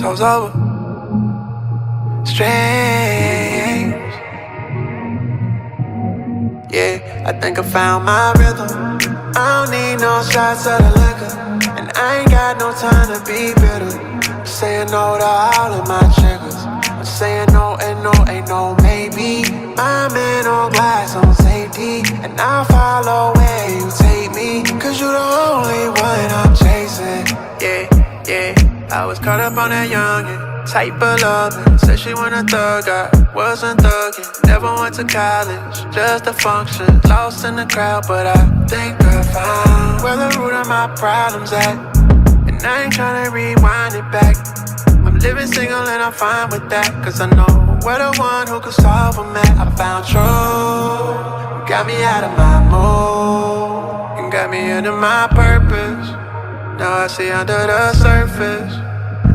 show's over. Strange. Yeah, I think I found my rhythm. I don't need no shots of the liquor, and I ain't got no time to be bitter. I'm saying no to all of my triggers. I'm saying no and no ain't no maybe. My man on glass on safety, and I'll follow where you take me, cause you the only one I'm chasing. Yeah, I was caught up on that youngin', type of lovin'. Said she want a thug, I wasn't thuggin'. Never went to college, just a function. Lost in the crowd, but I think I found where the root of my problems at, and I ain't tryna rewind it back. I'm living single and I'm fine with that, cause I know we're the one who could solve them at. I found truth, got me out of my mood, and got me into my purpose. Now I see under the surface,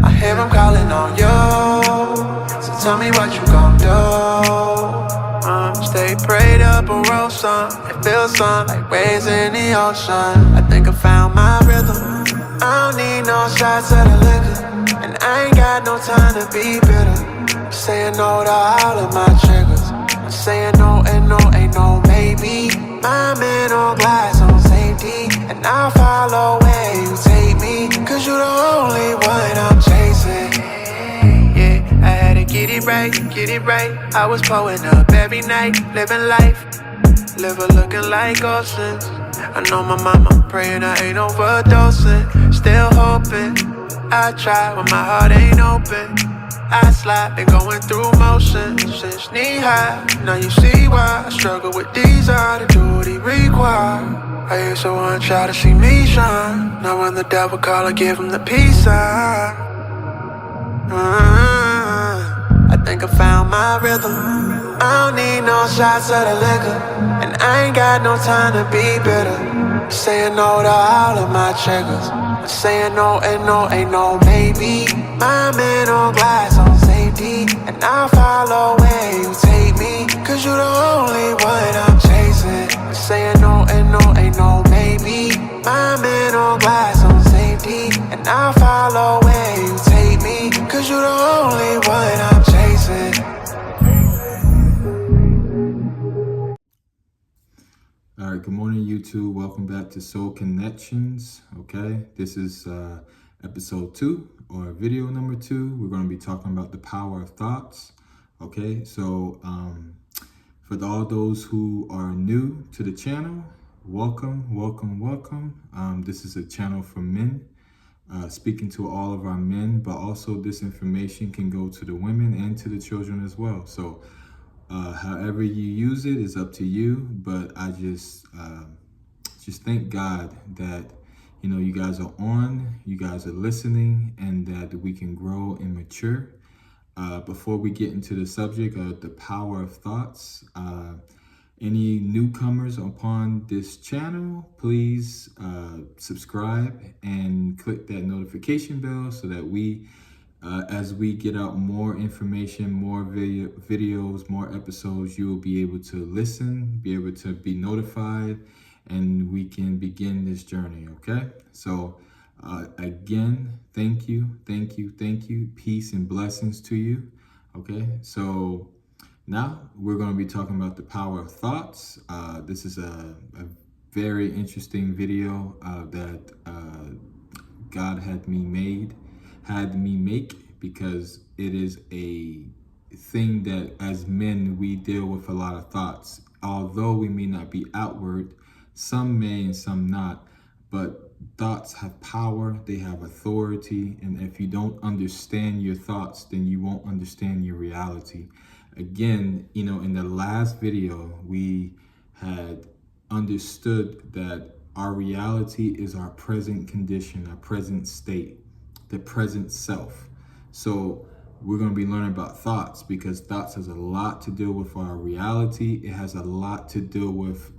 I hear them calling on you, so tell me what you gon' do. Stay prayed up and roll some, and feel some like waves in the ocean. I think I found my rhythm. I don't need no shots of the liquor, and I ain't got no time to be bitter. I'm saying no to all of my triggers. I'm saying no and no ain't no maybe. My man on glass on safety, and I'll follow where you take me, cause you the only one I'm chasing. Yeah, I had to get it right. I was pulling up every night, living life, looking like oceans. I know my mama praying I ain't overdosing, still hoping. I try when my heart ain't open. I slide, been going through motions since knee high. Now you see why I struggle with desire to do what he require. I used to want y'all to see me shine. Now when the devil call, I give him the peace sign. I think I found my rhythm. I don't need no shots of the liquor, and I ain't got no time to be bitter. I'm saying no to all of my triggers. I'm saying no and no ain't no maybe. My man on glass on safety, and I'll follow where you take me, cause you the only one I'm chasing. I'm saying no and no ain't no maybe. My man on glass on safety, and I'll follow where you take me, cause you the only one I'm chasing. All right, good morning, YouTube. Welcome back to Soul Connections. Okay, this is episode 2 or video number 2. We're going to be talking about the power of thoughts. Okay, so for all those who are new to the channel, welcome. This is a channel for men, speaking to all of our men, but also this information can go to the women and to the children as well. So however you use it is up to you, but I just thank God that you guys are on, you guys are listening, and that we can grow and mature. Before we get into the subject of the power of thoughts, any newcomers upon this channel, please subscribe and click that notification bell so that we as we get out more information, more videos, more episodes, you will be able to listen, be able to be notified, and we can begin this journey, okay? So again, thank you. Peace and blessings to you, okay? So now we're going to be talking about the power of thoughts. This is a very interesting video that God had me make, because it is a thing that as men we deal with a lot of thoughts. Although we may not be outward, some may and some not, but thoughts have power, they have authority, and if you don't understand your thoughts, then you won't understand your reality. Again, in the last video, we had understood that our reality is our present condition, our present state, the present self. So we're going to be learning about thoughts, because thoughts has a lot to do with our reality. It has a lot to do with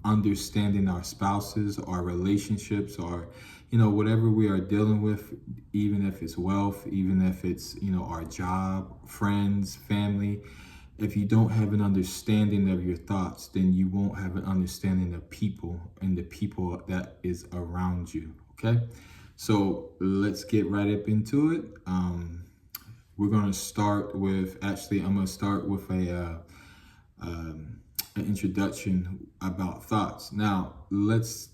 understanding our spouses, our relationships, or whatever we are dealing with, even if it's wealth, even if it's our job, friends, family. If you don't have an understanding of your thoughts, then you won't have an understanding of people and the people that is around you, okay? So let's get right up into it. we're going to start with, actually, I'm going to start with an introduction about thoughts. Now, let's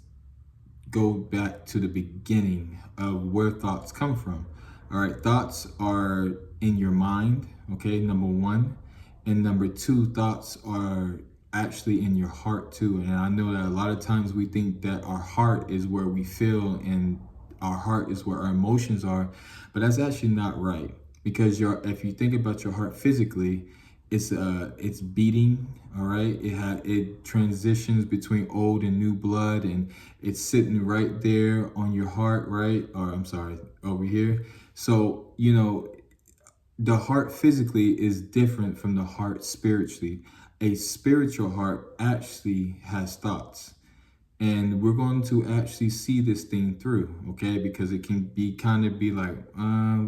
go back to the beginning of where thoughts come from. All right, thoughts are in your mind, okay, number one. And number two, thoughts are actually in your heart too. And I know that a lot of times we think that our heart is where we feel and our heart is where our emotions are, but that's actually not right. Because if you think about your heart physically, it's beating, all right? It transitions between old and new blood, and it's sitting right there on your heart, right? Or I'm sorry, over here. So, the heart physically is different from the heart spiritually. A spiritual heart actually has thoughts. And we're going to actually see this thing through, okay? Because it can be like,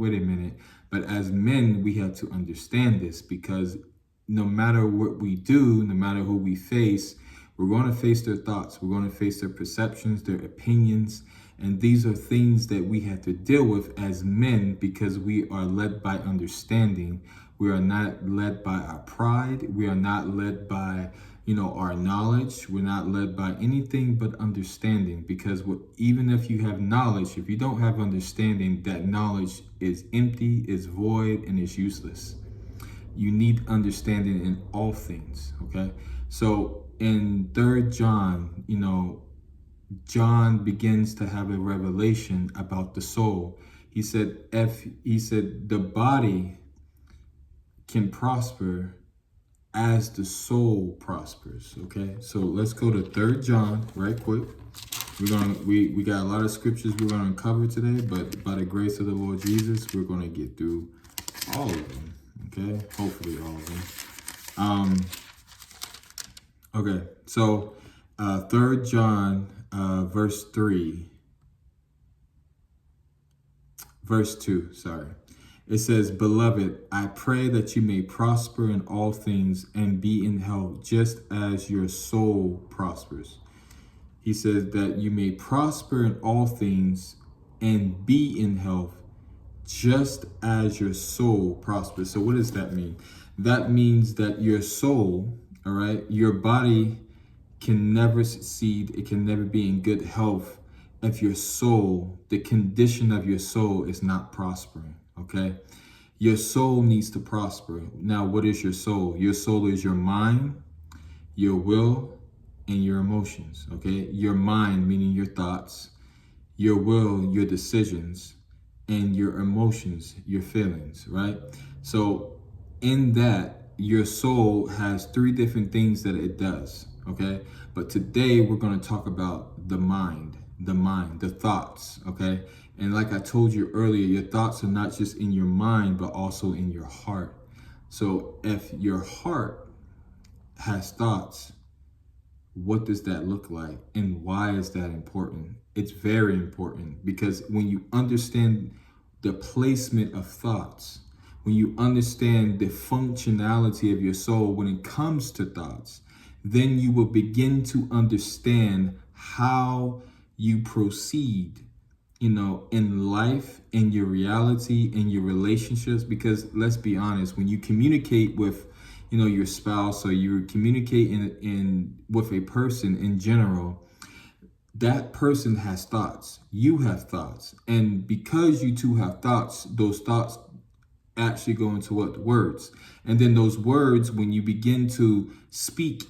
wait a minute. But as men, we have to understand this, because no matter what we do, no matter who we face, we're going to face their thoughts. We're going to face their perceptions, their opinions. And these are things that we have to deal with as men, because we are led by understanding. We are not led by our pride. We are not led by, our knowledge. We're not led by anything but understanding, because even if you have knowledge, if you don't have understanding, that knowledge is empty, is void, and is useless. You need understanding in all things, okay? So in 3 John, John begins to have a revelation about the soul. He said, the body can prosper as the soul prospers. Okay, so let's go to 3 John right quick. We got a lot of scriptures we're gonna cover today, but by the grace of the Lord Jesus, we're gonna get through all of them. Okay, hopefully all of them. Okay, so 3 John verse 2, sorry. It says, "Beloved, I pray that you may prosper in all things and be in health, just as your soul prospers." He says that you may prosper in all things and be in health, just as your soul prospers. So what does that mean? That means that your soul, all right, your body can never succeed. It can never be in good health if your soul, the condition of your soul, is not prospering. Okay, your soul needs to prosper. Now, what is your soul? Your soul is your mind, your will, and your emotions. Okay, your mind, meaning your thoughts, your will, your decisions, and your emotions, your feelings, right? So in that, your soul has 3 different things that it does, okay? But today we're going to talk about the mind, the thoughts, okay? And like I told you earlier, your thoughts are not just in your mind, but also in your heart. So if your heart has thoughts, what does that look like? And why is that important? It's very important, because when you understand the placement of thoughts, when you understand the functionality of your soul when it comes to thoughts, then you will begin to understand how you proceed, in life, in your reality, in your relationships. Because let's be honest, when you communicate with, your spouse, or you communicate in with a person in general, that person has thoughts. You have thoughts. And because you two have thoughts, those thoughts actually go into what? Words. And then those words, when you begin to speak,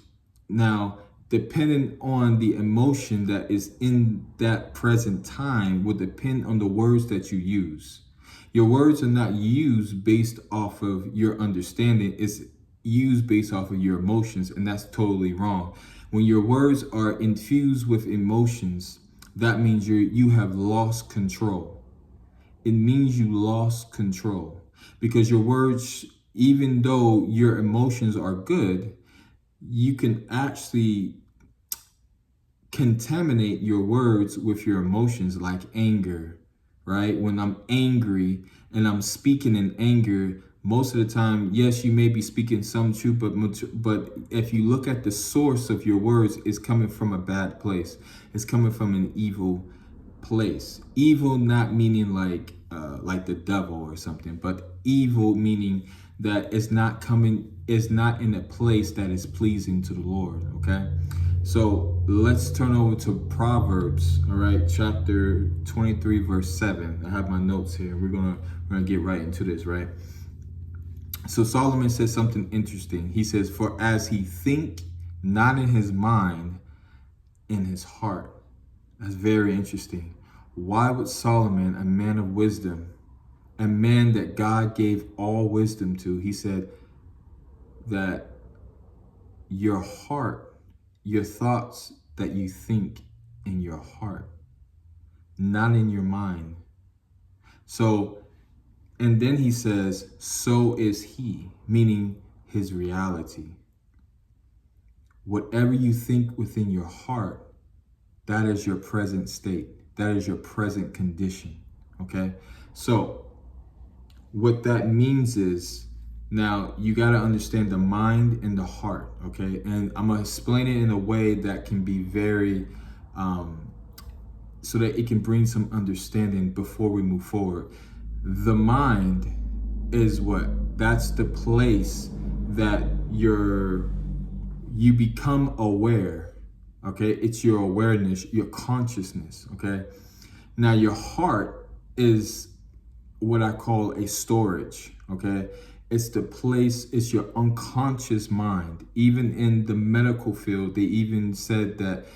now, depending on the emotion that is in that present time, will depend on the words that you use. Your words are not used based off of your understanding. It's used based off of your emotions, and that's totally wrong. When your words are infused with emotions, that means you have lost control. It means you lost control, because your words, even though your emotions are good, you can actually contaminate your words with your emotions, like anger, right? When I'm angry and I'm speaking in anger, most of the time, yes, you may be speaking some truth, but if you look at the source of your words, it's coming from a bad place. It's coming from an evil place. Evil not meaning like like the devil or something, but evil meaning that it's not coming, is not in a place that is pleasing to the Lord. Okay, so let's turn over to Proverbs. All right, chapter 23, verse 7. I have my notes here. We're gonna get right into this, right? So Solomon says something interesting. He says, "For as he think not in his mind, in his heart." That's very interesting. Why would Solomon, a man of wisdom, a man that God gave all wisdom to, he said that your heart, your thoughts that you think in your heart, not in your mind. So, and then he says, so is he, meaning his reality. Whatever you think within your heart, that is your present state. That is your present condition. Okay? So what that means is, now you got to understand the mind and the heart. Okay? And I'm going to explain it in a way that can be very, so that it can bring some understanding before we move forward. The mind is what? That's the place that you become aware. Okay, it's your awareness, your consciousness. Okay, now your heart is what I call a storage. Okay, it's the place, it's your unconscious mind. Even in the medical field, they even said that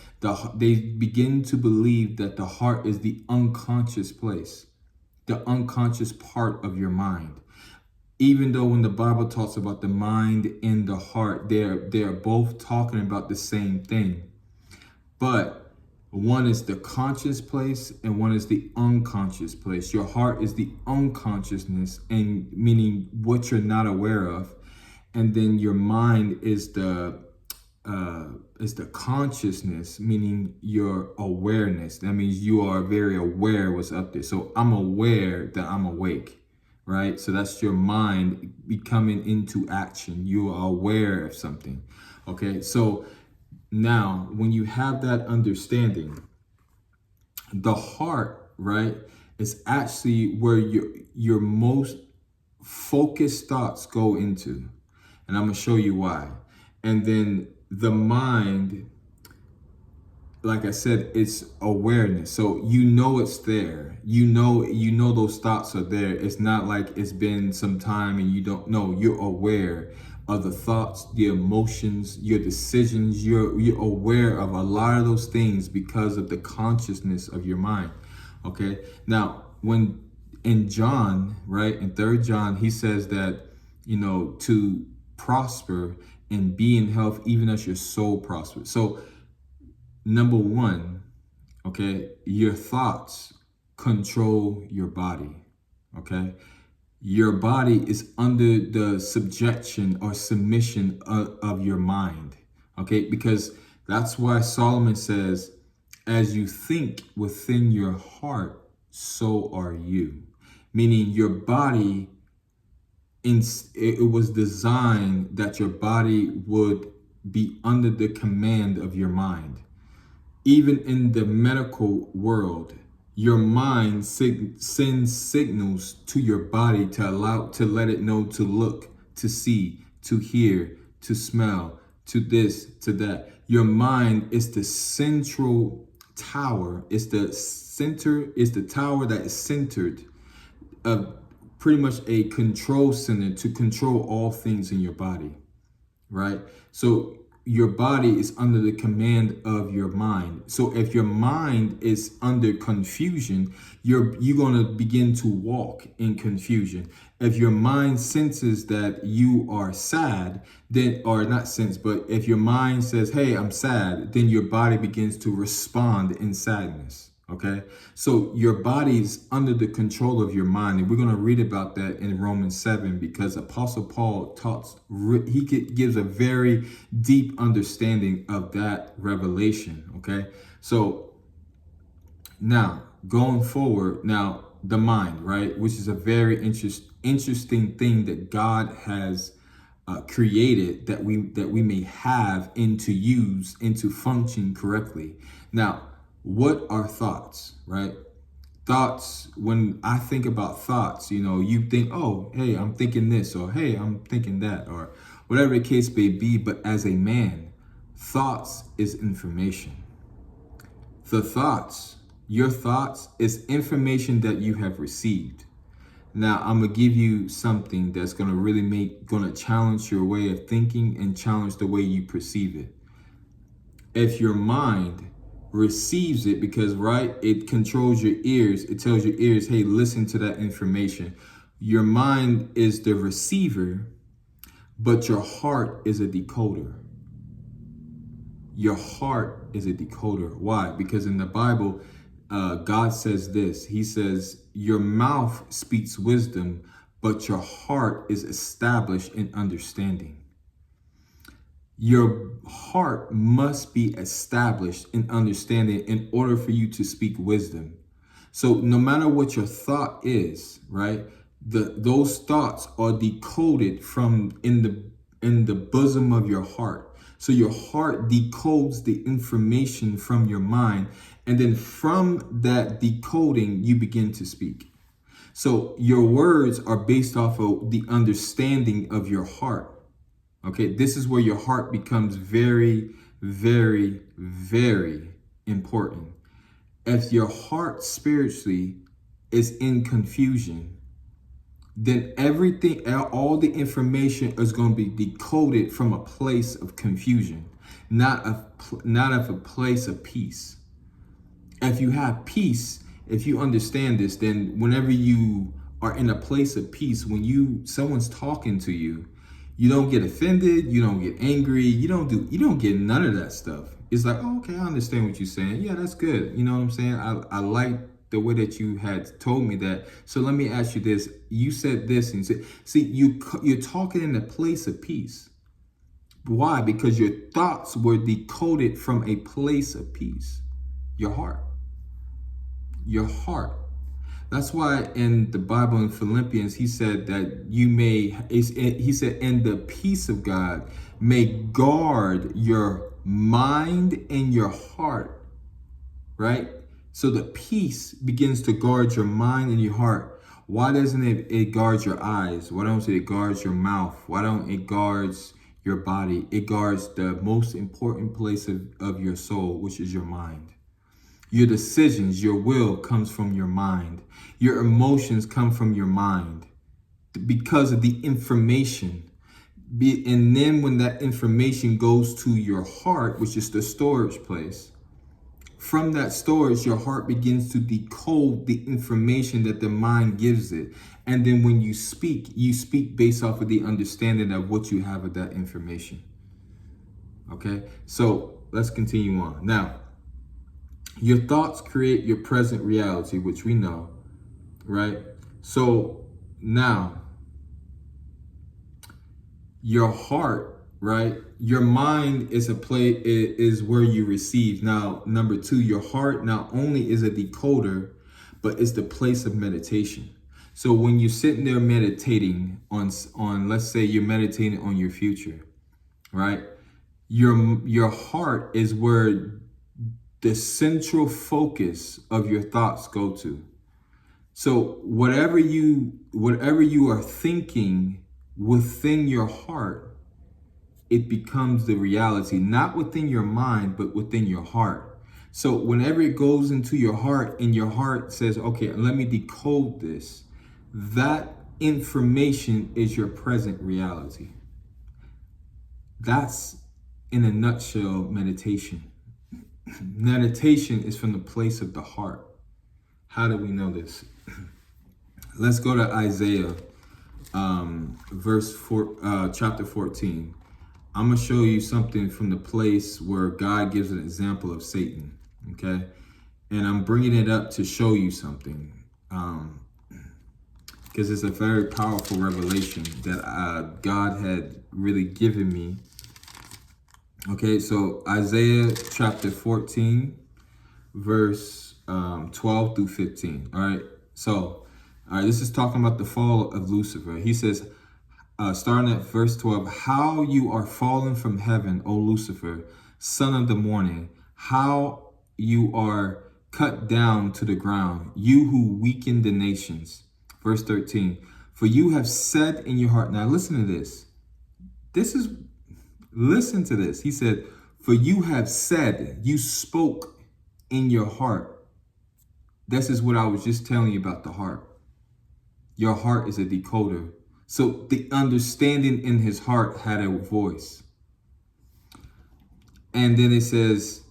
they begin to believe that the heart is the unconscious place, the unconscious part of your mind. Even though when the Bible talks about the mind and the heart, they're both talking about the same thing. But one is the conscious place and one is the unconscious place. Your heart is the unconsciousness, and meaning what you're not aware of. And then your mind is the consciousness, meaning your awareness. That means you are very aware what's up there. So I'm aware that I'm awake, right? So that's your mind becoming into action. You are aware of something. Okay, so now, when you have that understanding, the heart, right, is actually where your most focused thoughts go into. And I'm going to show you why. And then the mind, like I said, it's awareness. So you know it's there. You know those thoughts are there. It's not like it's been some time and you don't know. You're aware of the thoughts, the emotions, your decisions. You're aware of a lot of those things because of the consciousness of your mind. Okay. Now, when in John, right, in 3 John, he says that, to prosper and be in health, even as your soul prospers. So number one, okay, your thoughts control your body. Okay. Your body is under the subjection or submission of your mind. Okay, because that's why Solomon says, as you think within your heart, so are you. Meaning your body, it was designed that your body would be under the command of your mind. Even in the medical world, your mind sends signals to your body to let it know to look, to see, to hear, to smell, to this, to that. Your mind is the central tower. It's the tower that is centered of pretty much a control center to control all things in your body, right? So your body is under the command of your mind. So if your mind is under confusion, you're going to begin to walk in confusion. If your mind senses that you are sad, then, or not sense, but if your mind says, hey, I'm sad, then your body begins to respond in sadness. Okay, so your body is under the control of your mind, and we're going to read about that in Romans 7 because Apostle Paul gives a very deep understanding of that revelation. Okay, so now going forward, now the mind, right, which is a very interesting thing that God has created that we may have and to use and to function correctly. Now, what are thoughts, right? thoughts, when I think about thoughts, you think, oh, hey, I'm thinking this, or hey, I'm thinking that, or whatever the case may be. But as a man, thoughts is information. Your thoughts is information that you have received. Now, I'm gonna give you something that's gonna challenge your way of thinking and challenge the way you perceive it. If your mind receives it, because it controls your ears, it tells your ears, hey, listen to that information. Your mind is the receiver, but your heart is a decoder. Your heart is a decoder. Why? Because in the Bible, God says this. He says, your mouth speaks wisdom, but your heart is established in understanding. Your heart must be established in understanding in order for you to speak wisdom. So no matter what your thought is, right? Those thoughts are decoded from in the bosom of your heart. So your heart decodes the information from your mind, and then from that decoding, you begin to speak. So your words are based off of the understanding of your heart. Okay, this is where your heart becomes very, very, very important. If your heart spiritually is in confusion, then everything, all the information is going to be decoded from a place of confusion, not of a place of peace. If you have peace, if you understand this, then whenever you are in a place of peace, when someone's talking to you, you don't get offended, you don't get angry, you don't get none of that stuff. It's like, oh, okay, I understand what you're saying. Yeah, that's good. You know what I'm saying? I like the way that you had told me that. So let me ask you this. You said this, and see, you're talking in a place of peace. Why? Because your thoughts were decoded from a place of peace. Your heart. Your heart. That's why in the Bible in Philippians, he said that he said, and the peace of God may guard your mind and your heart, right? So the peace begins to guard your mind and your heart. Why doesn't it guard your eyes? Why don't it guard your mouth? Why don't it guards your body? It guards the most important place of your soul, which is your mind. Your decisions, your will comes from your mind. Your emotions come from your mind because of the information. And then when that information goes to your heart, which is the storage place, from that storage, your heart begins to decode the information that the mind gives it. And then when you speak based off of the understanding of what you have of that information. Okay, so let's continue on. Now, your thoughts create your present reality, which we know, right? So now, your heart, right? Your mind is is where you receive. Now, number two, your heart not only is a decoder, but it's the place of meditation. So when you're sitting there meditating on let's say you're meditating on your future, right? Your heart is where the central focus of your thoughts go to. So whatever you are thinking within your heart, it becomes the reality, not within your mind, but within your heart. So whenever it goes into your heart and your heart says, okay, let me decode this, that information is your present reality. That's, in a nutshell, meditation. Meditation is from the place of the heart. How do we know this? Let's go to Isaiah, chapter 14. I'm going to show you something from the place where God gives an example of Satan, okay? And I'm bringing it up to show you something, because it's a very powerful revelation that God had really given me. Okay, so Isaiah chapter 14, verse 12 through 15, all right? So, all right, this is talking about the fall of Lucifer. He says, starting at verse 12, how you are fallen from heaven, O Lucifer, son of the morning, how you are cut down to the ground, you who weaken the nations. Verse 13, for you have said in your heart, now listen to this. Listen to this. He said, for you have said, you spoke in your heart. This is what I was just telling you about the heart. Your heart is a decoder. So the understanding in his heart had a voice. And then it says,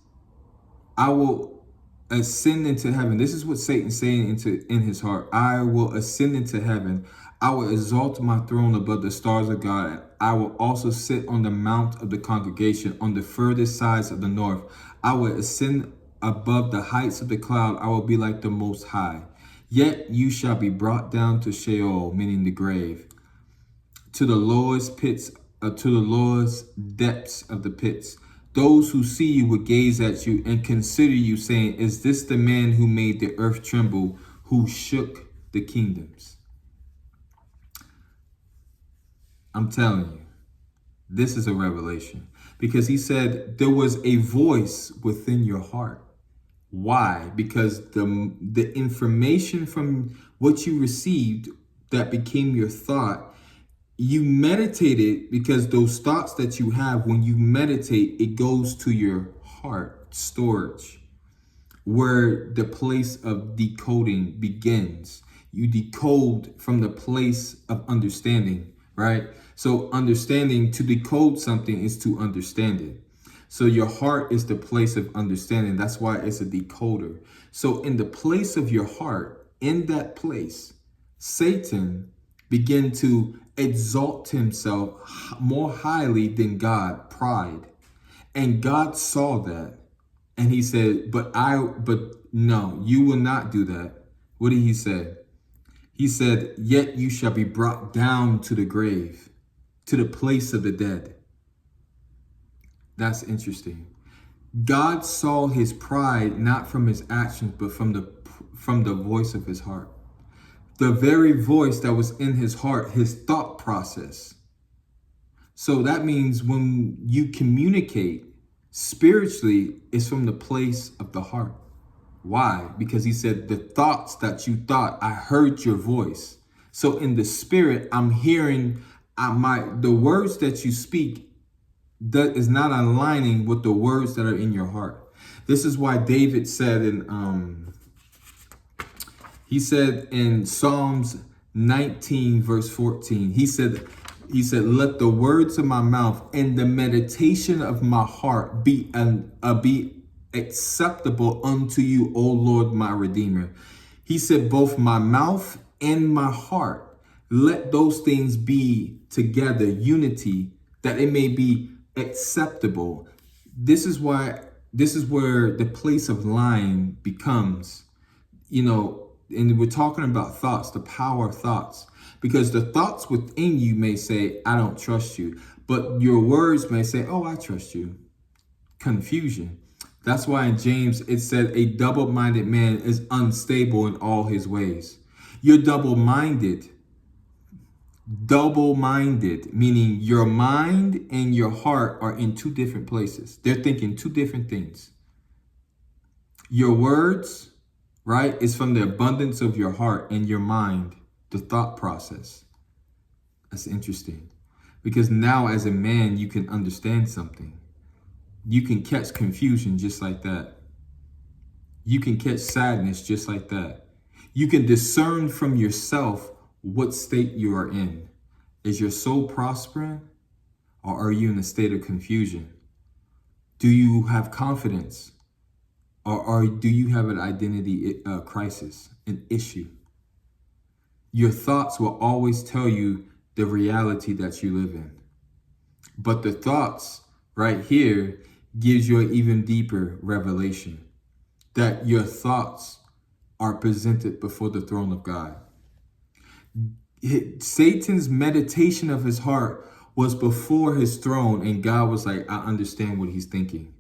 I will ascend into heaven. This is what Satan's saying in his heart. I will ascend into heaven. I will exalt my throne above the stars of God. I will also sit on the mount of the congregation on the furthest sides of the north. I will ascend above the heights of the cloud. I will be like the Most High. Yet you shall be brought down to Sheol, meaning the grave, to the lowest pits, to the lowest depths of the pits. Those who see you will gaze at you and consider you, saying, is this the man who made the earth tremble, who shook the kingdoms? I'm telling you, this is a revelation, because he said there was a voice within your heart. Why? Because the information from what you received that became your thought, you meditated, because those thoughts that you have, when you meditate, it goes to your heart storage, where the place of decoding begins. You decode from the place of understanding, right? So understanding, to decode something is to understand it. So your heart is the place of understanding. That's why it's a decoder. So in the place of your heart, in that place, Satan began to exalt himself more highly than God, pride. And God saw that. And he said, but no, you will not do that. What did he say? He said, yet you shall be brought down to the grave, to the place of the dead. That's interesting. God saw his pride not from his actions, but from the voice of his heart. The very voice that was in his heart, his thought process. So that means when you communicate spiritually, it's from the place of the heart. Why? Because he said, the thoughts that you thought, I heard your voice. So in the spirit, I'm hearing the words that you speak that is not aligning with the words that are in your heart. This is why David said in Psalms 19 verse 14, he said, let the words of my mouth and the meditation of my heart be acceptable unto you, O Lord, my Redeemer. He said, both my mouth and my heart, let those things be together, unity, that it may be acceptable. This is where the place of lying becomes, and we're talking about thoughts, the power of thoughts, because the thoughts within you may say, I don't trust you, but your words may say, oh, I trust you. Confusion. That's why in James, it said a double-minded man is unstable in all his ways. You're double-minded, meaning your mind and your heart are in two different places. They're thinking two different things. Your words, right, is from the abundance of your heart, and your mind, the thought process. That's interesting, because now as a man, you can understand something. You can catch confusion just like that. You can catch sadness just like that. You can discern from yourself what state you are in. Is your soul prospering, or are you in a state of confusion? Do you have confidence, or do you have an identity crisis, an issue? Your thoughts will always tell you the reality that you live in. But the thoughts right here gives you an even deeper revelation that your thoughts are presented before the throne of God. Satan's meditation of his heart was before his throne, and God was like, I understand what he's thinking.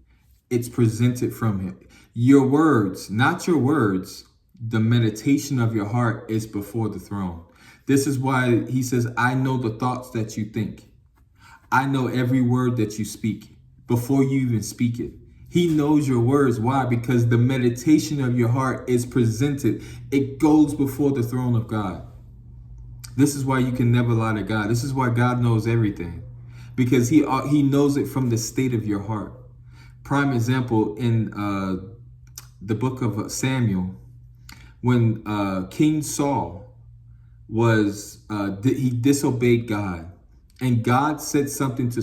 It's presented from him. Your words, not your words, the meditation of your heart is before the throne. This is why he says, I know the thoughts that you think. I know every word that you speak before you even speak it. He knows your words. Why? Because the meditation of your heart is presented. It goes before the throne of God. This is why you can never lie to God. This is why God knows everything. Because he knows it from the state of your heart. Prime example in the book of Samuel, when King Saul he disobeyed God, and God said something to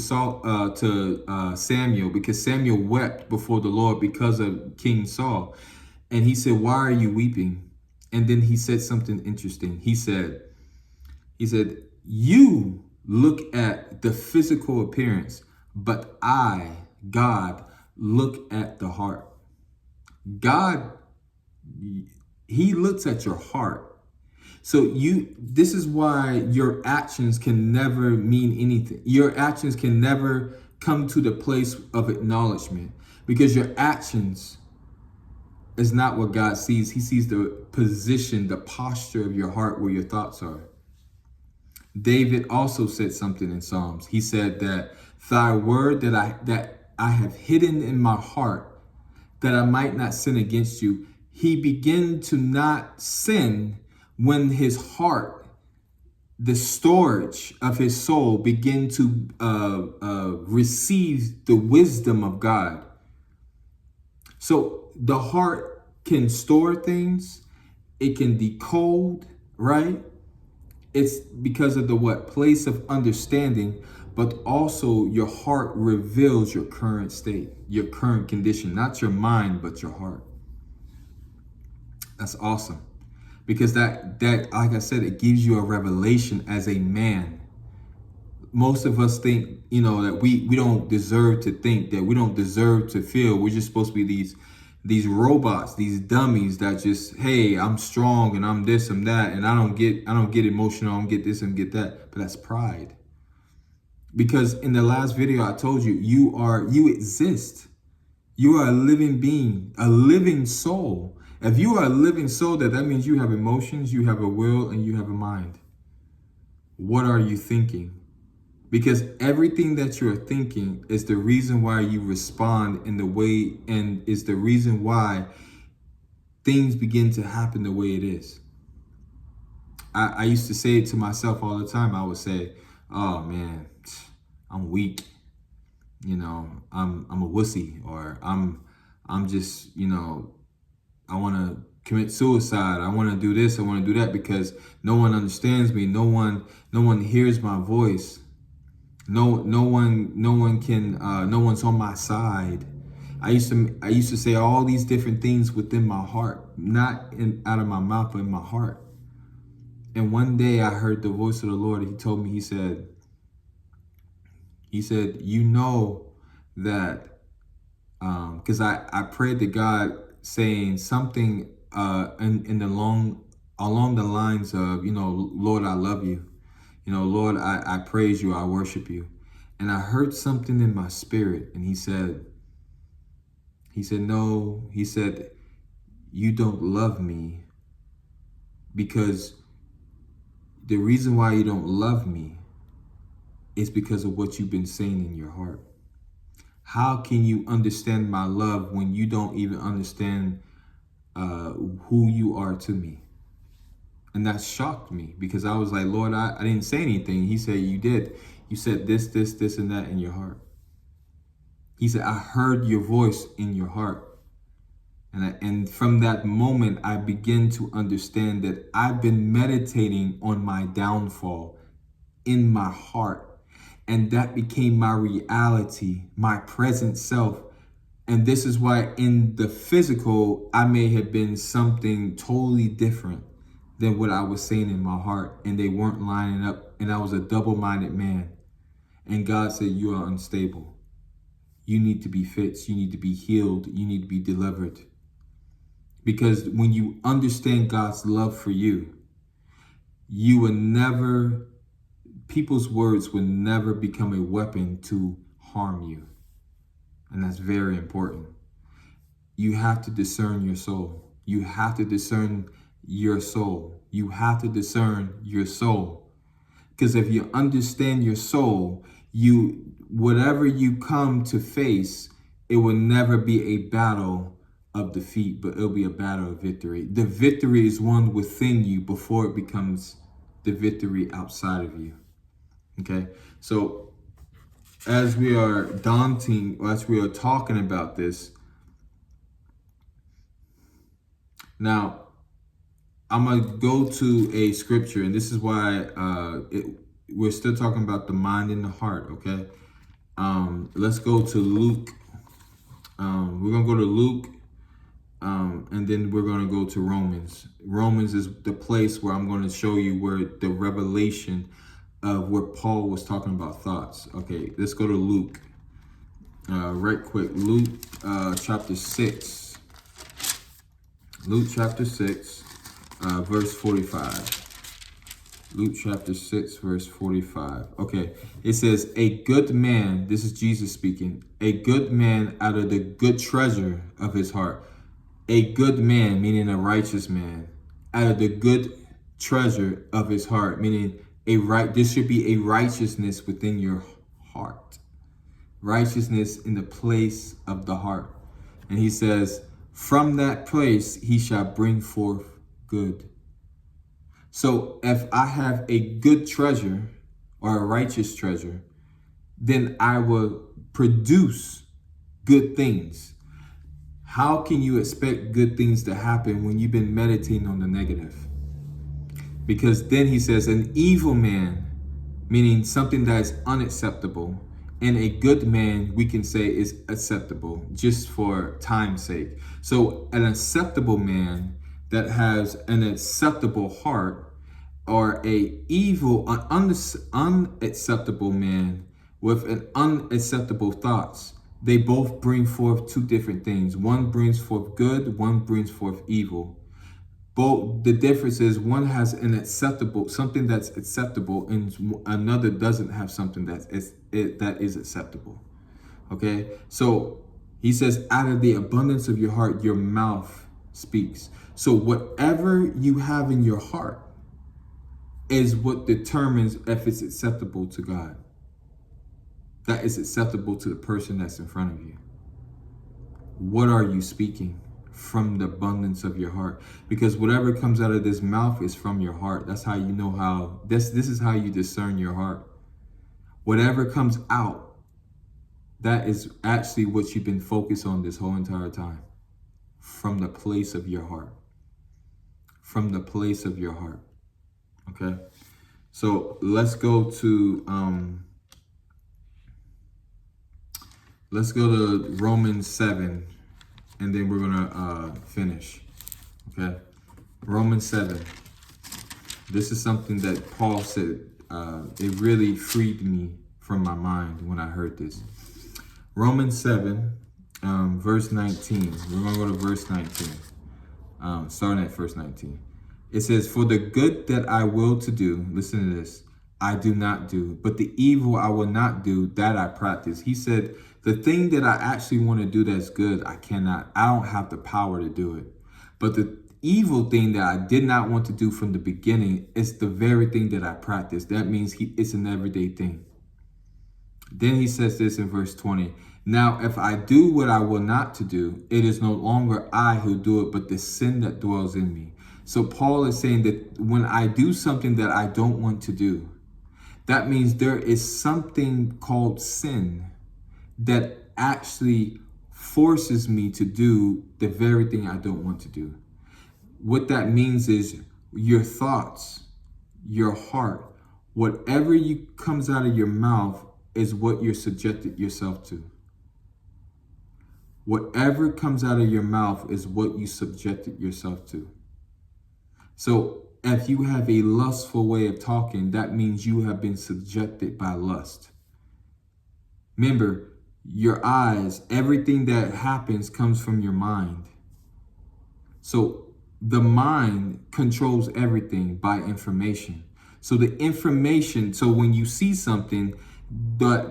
Samuel, because Samuel wept before the Lord because of King Saul, and he said, "Why are you weeping?" And then he said something interesting. He said, "You look at the physical appearance, but I, God, look at the heart." God, he looks at your heart. So this is why your actions can never mean anything. Your actions can never come to the place of acknowledgement, because your actions is not what God sees. He sees the position, the posture of your heart, where your thoughts are. David also said something in Psalms. He said that thy word that I have hidden in my heart, that I might not sin against you. He began to not sin when his heart, the storage of his soul, began to receive the wisdom of God. So the heart can store things. It can decode, right? It's because of the place of understanding, but also your heart reveals your current state, your current condition, not your mind, but your heart. That's awesome. Because that like I said, it gives you a revelation as a man. Most of us think, that we don't deserve to think, that we don't deserve to feel. We're just supposed to be these robots, these dummies that just, hey, I'm strong and I'm this, I'm that, and I don't get emotional, I don't get this and get that. But that's pride. Because in the last video I told you, you exist. You are a living being, a living soul. If you are a living soul, that means you have emotions, you have a will, and you have a mind. What are you thinking? Because everything that you're thinking is the reason why you respond in the way, and is the reason why things begin to happen the way it is. I used to say it to myself all the time. I would say, "Oh man, I'm weak. I'm a wussy," or I'm just, I want to commit suicide. I want to do this. I want to do that, because no one understands me. No one hears my voice. No one can. No one's on my side. I used to say all these different things within my heart, not out of my mouth, but in my heart. And one day I heard the voice of the Lord. He told me. He said, that, because I prayed to God, saying something along the lines of, Lord, I love you. Lord, I praise you. I worship you. And I heard something in my spirit. And he said, no, he said, you don't love me, because the reason why you don't love me is because of what you've been saying in your heart. How can you understand my love when you don't even understand who you are to me? And that shocked me, because I was like, Lord, I didn't say anything. He said, you did. You said this, and that in your heart. He said, I heard your voice in your heart. And from that moment, I began to understand that I've been meditating on my downfall in my heart. And that became my reality, my present self. And this is why in the physical, I may have been something totally different than what I was saying in my heart. And they weren't lining up. And I was a double-minded man. And God said, you are unstable. You need to be fixed. You need to be healed. You need to be delivered. Because when you understand God's love for you, people's words will never become a weapon to harm you. And that's very important. You have to discern your soul. You have to discern your soul. You have to discern your soul. Because if you understand your soul, whatever you come to face, it will never be a battle of defeat, but it'll be a battle of victory. The victory is won within you before it becomes the victory outside of you. Okay, so as we are talking about this, now I'm gonna go to a scripture, and this is why we're still talking about the mind and the heart. Okay, let's go to Luke. We're gonna go to Luke, and then we're gonna go to Romans. Romans is the place where I'm going to show you where the revelation of where Paul was talking about thoughts. Okay, let's go to Luke. Right quick, Luke chapter 6. Luke chapter 6, verse 45. Luke chapter 6, verse 45. Okay, it says, a good man, this is Jesus speaking, a good man out of the good treasure of his heart. A good man, meaning a righteous man, out of the good treasure of his heart, meaning this should be a righteousness within your heart. Righteousness in the place of the heart. And he says, from that place he shall bring forth good. So if I have a good treasure or a righteous treasure, then I will produce good things. How can you expect good things to happen when you've been meditating on the negative? Because then he says an evil man, meaning something that is unacceptable, and a good man we can say is acceptable just for time's sake. So an acceptable man that has an acceptable heart, or a evil, unacceptable man with an unacceptable thoughts, they both bring forth two different things. One brings forth good, one brings forth evil. Both, the difference is one has something that's acceptable, and another doesn't have something that is acceptable. Okay, so he says, out of the abundance of your heart, your mouth speaks. So whatever you have in your heart is what determines if it's acceptable to God. That is acceptable to the person that's in front of you. What are you speaking from the abundance of your heart? Because whatever comes out of this mouth is from your heart. That's how you know how, this is how you discern your heart. Whatever comes out, that is actually what you've been focused on this whole entire time. From the place of your heart. From the place of your heart. Okay? So let's go to Romans 7, and then we're gonna finish. Okay, Romans 7. This is something that Paul said. It really freed me from my mind when I heard this. Romans 7, verse 19. We're gonna go to verse 19. Starting at verse 19. It says, for the good that I will to do, listen to this, I do not do, but the evil I will not do, that I practice. He said, the thing that I actually want to do that's good, I cannot. I don't have the power to do it. But the evil thing that I did not want to do from the beginning is the very thing that I practice. That means it's an everyday thing. Then he says this in verse 20. Now, if I do what I will not to do, it is no longer I who do it, but the sin that dwells in me. So Paul is saying that when I do something that I don't want to do, that means there is something called sin that actually forces me to do the very thing I don't want to do. What that means is your thoughts, your heart, whatever comes out of your mouth is what you're subjected yourself to. Whatever comes out of your mouth is what you subjected yourself to. So if you have a lustful way of talking, that means you have been subjected by lust. Remember, your eyes, everything that happens comes from your mind. So the mind controls everything by information. So the information, so when you see something, but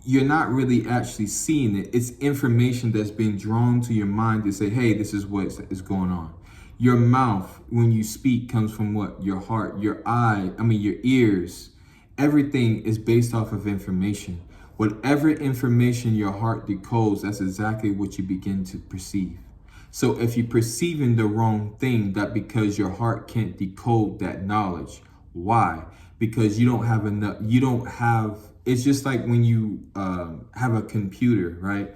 you're not really actually seeing it, it's information that's been drawn to your mind to say, hey, this is what is going on. Your mouth, when you speak, comes from what? Your heart, your ears. Everything is based off of information. Whatever information your heart decodes, that's exactly what you begin to perceive. So if you're perceiving the wrong thing, that because your heart can't decode that knowledge. Why? Because you don't have enough, it's just like when you have a computer, right?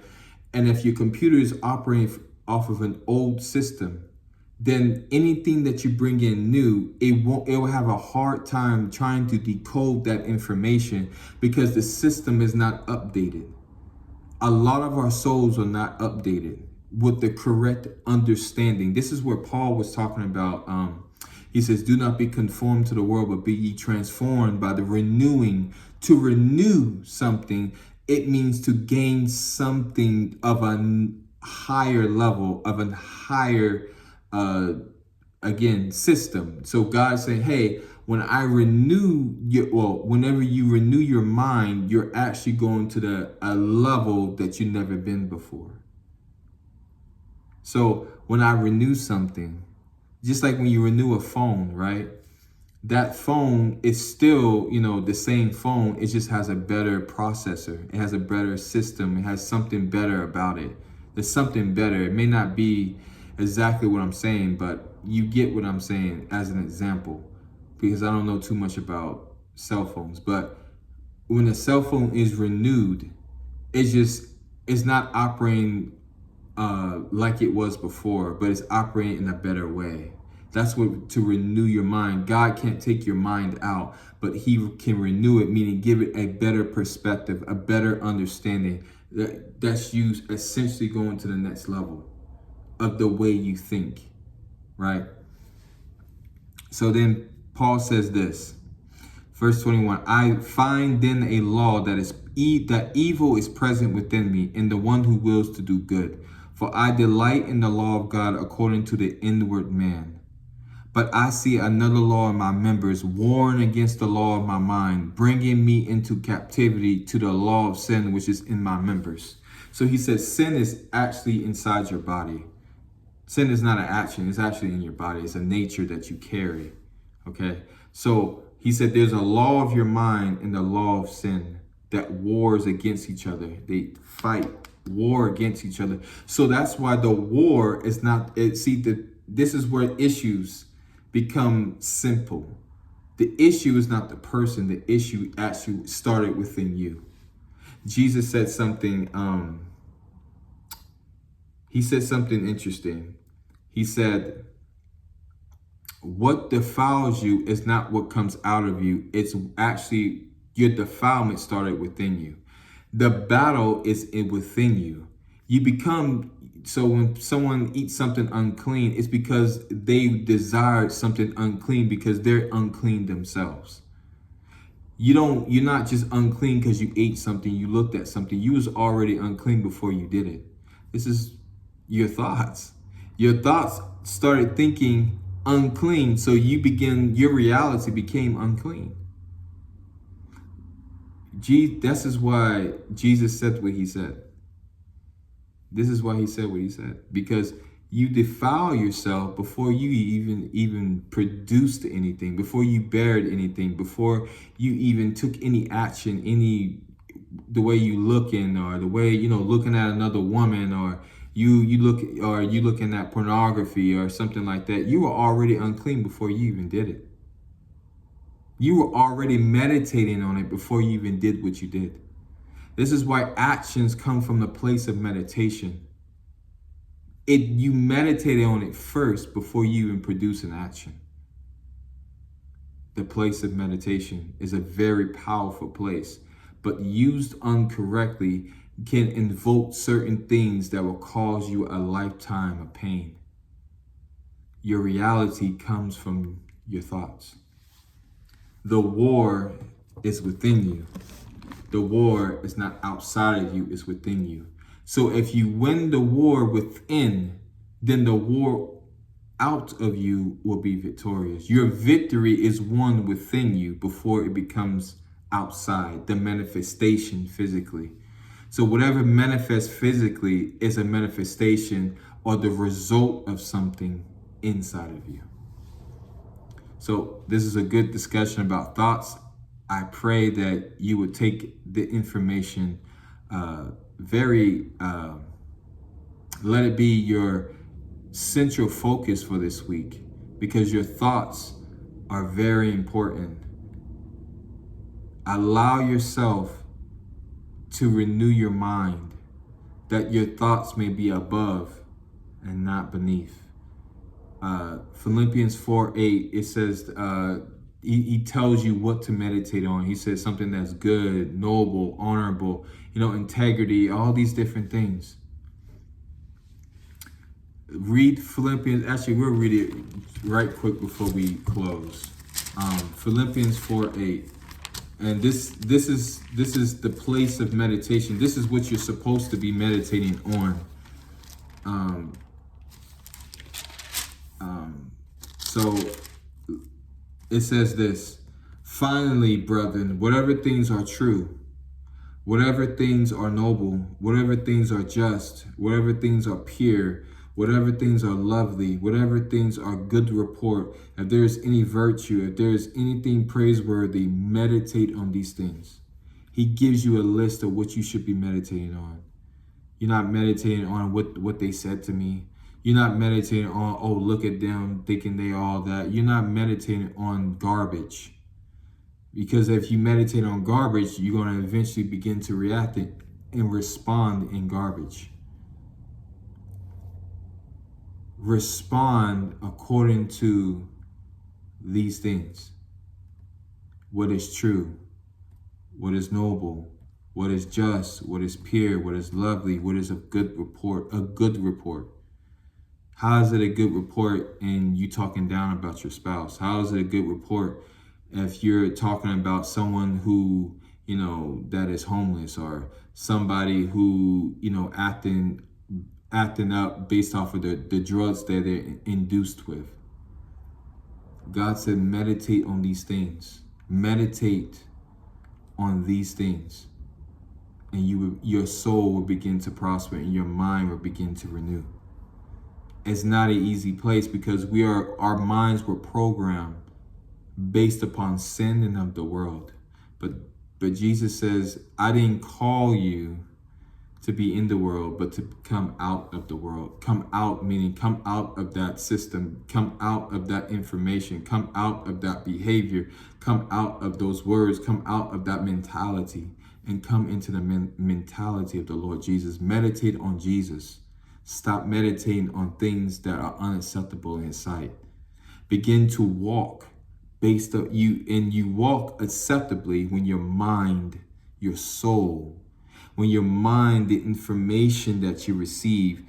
And if your computer is operating off of an old system, then anything that you bring in new, it will have a hard time trying to decode that information because the system is not updated. A lot of our souls are not updated with the correct understanding. This is where Paul was talking about. He says, do not be conformed to the world, but be ye transformed by the renewing. To renew something, it means to gain something of a higher level, of a higher system. So God's saying, hey, whenever you renew your mind, you're actually going to a level that you've never been before. So when I renew something, just like when you renew a phone, right? That phone is still, the same phone. It just has a better processor. It has a better system. It has something better about it. There's something better. It may not be exactly what I'm saying, but you get what I'm saying as an example, because I don't know too much about cell phones. But when a cell phone is renewed, it's not operating like it was before, but it's operating in a better way. That's what to renew your mind. God can't take your mind out, but he can renew it, meaning give it a better perspective, a better understanding. That's you essentially going to the next level of the way you think, right? So then Paul says this, verse 21, I find then a law that evil is present within me, in the one who wills to do good. For I delight in the law of God according to the inward man. But I see another law in my members, warring against the law of my mind, bringing me into captivity to the law of sin, which is in my members. So he says sin is actually inside your body. Sin is not an action. It's actually in your body. It's a nature that you carry. Okay. So he said there's a law of your mind and the law of sin that wars against each other. They war against each other. So that's why the war is not, this is where issues become simple. The issue is not the person. The issue actually started within you. Jesus said something, interesting. He said, what defiles you is not what comes out of you. It's actually your defilement started within you. The battle is within you. So when someone eats something unclean, it's because they desired something unclean because they're unclean themselves. You're not just unclean because you ate something, you looked at something. You was already unclean before you did it. This is your thoughts. Your thoughts started thinking unclean, so your reality became unclean. This is why Jesus said what he said. This is why he said what he said. Because you defile yourself before you even produced anything, before you bared anything, before you even took any action, the way you looking, or the way, looking at another woman, or you looking at pornography or something like that. You were already unclean before you even did it. You were already meditating on it before you even did what you did. This is why actions come from the place of meditation. You meditated on it first before you even produce an action. The place of meditation is a very powerful place, but used incorrectly can invoke certain things that will cause you a lifetime of pain. Your reality comes from your thoughts. The war is within you. The war is not outside of you, it's within you. So if you win the war within, then the war out of you will be victorious. Your victory is won within you before it becomes outside, the manifestation physically. So whatever manifests physically is a manifestation or the result of something inside of you. So this is a good discussion about thoughts. I pray that you would take the information very, let it be your central focus for this week, because your thoughts are very important. Allow yourself to renew your mind, that your thoughts may be above and not beneath. Philippians 4:8, it says, he tells you what to meditate on. He says something that's good, noble, honorable, integrity, all these different things. Read Philippians. Actually, we'll read it right quick before we close. Philippians 4:8, and this is the place of meditation. This is what you're supposed to be meditating on. So it says this: finally, brethren, whatever things are true, whatever things are noble, whatever things are just, whatever things are pure, whatever things are lovely, whatever things are good report, if there is any virtue, if there is anything praiseworthy, meditate on these things. He gives you a list of what you should be meditating on. You're not meditating on what they said to me. You're not meditating on, oh, look at them thinking they all that. You're not meditating on garbage. Because if you meditate on garbage, you're going to eventually begin to react and respond in garbage. Respond according to these things. What is true, what is noble, what is just, what is pure, what is lovely, what is of good report, a good report. How is it a good report and you talking down about your spouse? How is it a good report if you're talking about someone who, that is homeless, or somebody who, acting up based off of the drugs that they're induced with? God said, meditate on these things. Meditate on these things. And your soul will begin to prosper and your mind will begin to renew. It's not an easy place, because our minds were programmed based upon sin and of the world. But Jesus says, I didn't call you to be in the world, but to come out of the world. Come out, meaning come out of that system, come out of that information, come out of that behavior, come out of those words, come out of that mentality, and come into the mentality of the Lord Jesus. Meditate on Jesus. Stop meditating on things that are unacceptable in His sight. Begin to walk based on you, and you walk acceptably when your mind, your soul, when your mind, the information that you receive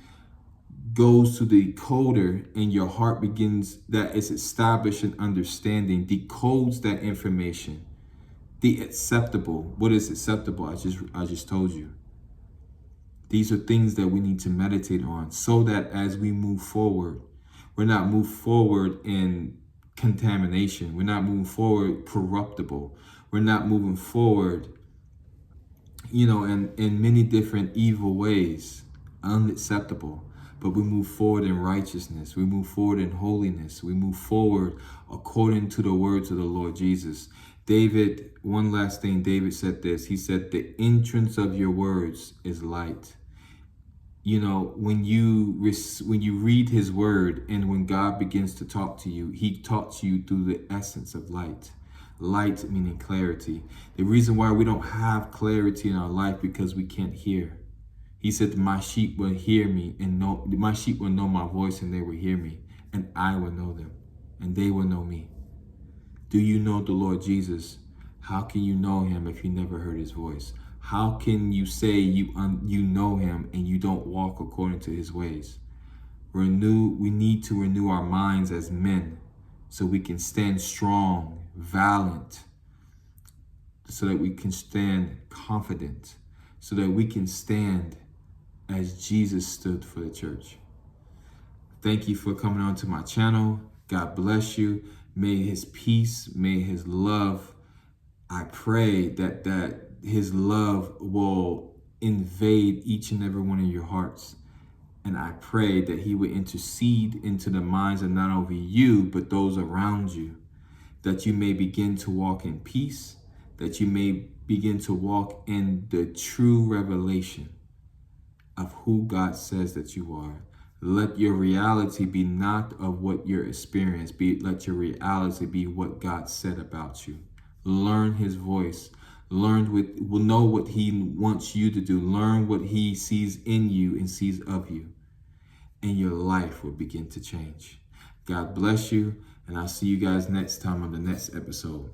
goes to the decoder, and your heart begins, that is established in understanding, decodes that information. The acceptable. What is acceptable? I just told you. These are things that we need to meditate on, so that as we move forward, we're not moving forward in contamination. We're not moving forward corruptible. We're not moving forward, in many different evil ways, unacceptable. But we move forward in righteousness. We move forward in holiness. We move forward according to the words of the Lord Jesus. David, one last thing, David said this. He said, the entrance of your words is light. When you read His word, and when God begins to talk to you, He talks to you through the essence of light. Light meaning clarity. The reason why we don't have clarity in our life, because we can't hear. He said, my sheep will hear me, and my sheep will know my voice, and they will hear me, and I will know them, and they will know me. Do you know the Lord Jesus? How can you know Him if you never heard His voice? How can you say you know Him and you don't walk according to His ways? We need to renew our minds as men, so we can stand strong, valiant, so that we can stand confident, so that we can stand as Jesus stood for the church. Thank you for coming on to my channel. God bless you. May His peace, may His love, I pray that His love will invade each and every one of your hearts. And I pray that He would intercede into the minds of not only you, but those around you, that you may begin to walk in peace, that you may begin to walk in the true revelation of who God says that you are. Let your reality be not of what you're experiencing, let your reality be what God said about you. Learn his voice. Know what he wants you to do. Learn what he sees in you and sees of you. And your life will begin to change. God bless you, and I'll see you guys next time on the next episode.